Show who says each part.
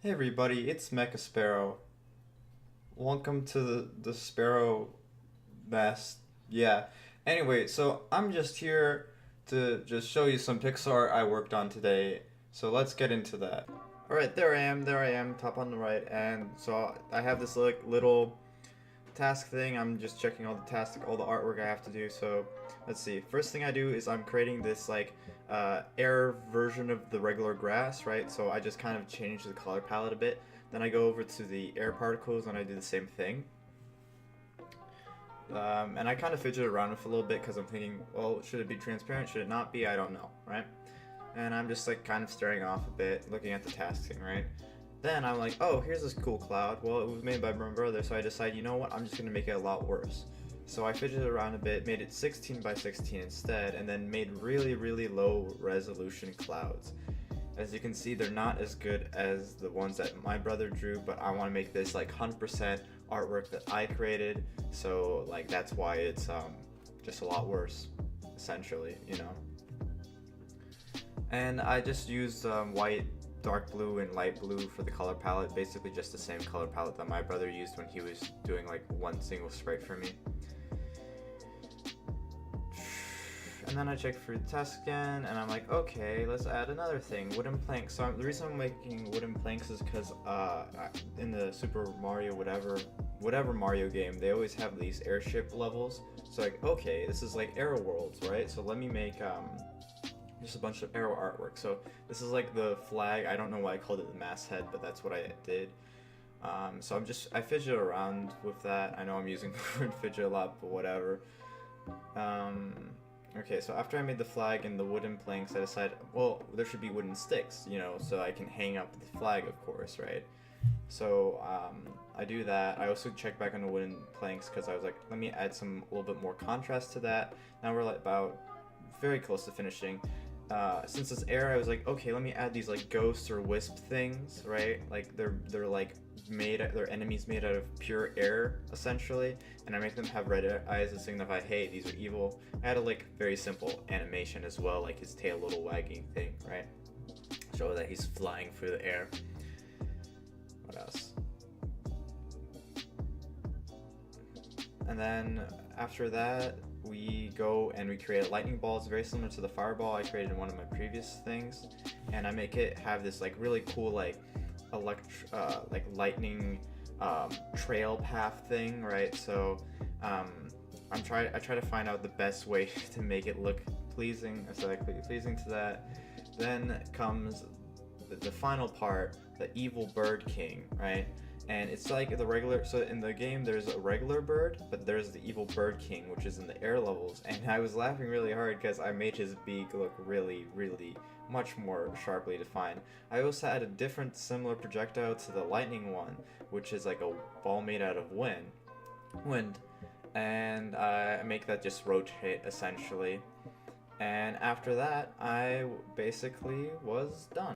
Speaker 1: Hey everybody, it's Mechasparrow. Welcome to the Sparrow Nest. Yeah. Anyway, so I'm just here to just show you some Pixar I worked on today. So let's get into that. Alright, there I am, top on the right, and so I have this like little task thing. I'm just checking all the tasks, all the artwork I have to do. So let's see. First thing I do is I'm creating this like air version of the regular grass, right? So I just kind of change the color palette a bit. Then I go over to the air particles and I do the same thing. And I kind of fidget around with it a little bit because I'm thinking, well, should it be transparent? Should it not be? I don't know, right? And I'm just like kind of staring off a bit, looking at the task thing, right? Then I'm like, oh, here's this cool cloud. Well, it was made by my brother, so I decided, you know what, I'm just going to make it a lot worse. So I fidgeted around a bit, made it 16 by 16 instead, and then made really, really low resolution clouds. As you can see, they're not as good as the ones that my brother drew, but I want to make this like 100% artwork that I created, so like that's why it's just a lot worse, essentially, you know. And I just used white, dark blue, and light blue for the color palette, basically just the same color palette that my brother used when he was doing like one single sprite for me. And then I check for the task again, and I'm like, okay, let's add another thing, wooden planks. So the reason I'm making wooden planks is because in the Super Mario whatever Mario game, they always have these airship levels. So like, okay, this is like Arrow Worlds, right? So let me make just a bunch of arrow artwork. So this is like the flag. I don't know why I called it the masthead, but that's what I did. So I fidget around with that. I know I'm using the word fidget a lot, but whatever. Okay, so after I made the flag and the wooden planks, I decided, well, there should be wooden sticks, you know, so I can hang up the flag, of course, right? So I do that. I also check back on the wooden planks because I was like, let me add a little bit more contrast to that. Now we're like about very close to finishing. Since it's air, I was like, okay, let me add these like ghosts or wisp things, right? Like they're like they're enemies made out of pure air, essentially, and I make them have red eyes to signify, hey, these are evil. I had a like very simple animation as well, like his tail little wagging thing, right? Show that he's flying through the air. What else? And then after that, we go and we create a lightning ball. It's very similar to the fireball I created in one of my previous things, and I make it have this like really cool like lightning trail path thing, right? So I try to find out the best way to make it look pleasing, aesthetically pleasing to that. Then comes the final part, the evil bird king, right? And it's like the regular, so in the game there's a regular bird, but there's the evil bird king, which is in the air levels, and I was laughing really hard because I made his beak look really, really much more sharply defined. I also had a different similar projectile to the lightning one, which is like a ball made out of wind, and I make that just rotate essentially. And after that, I basically was done.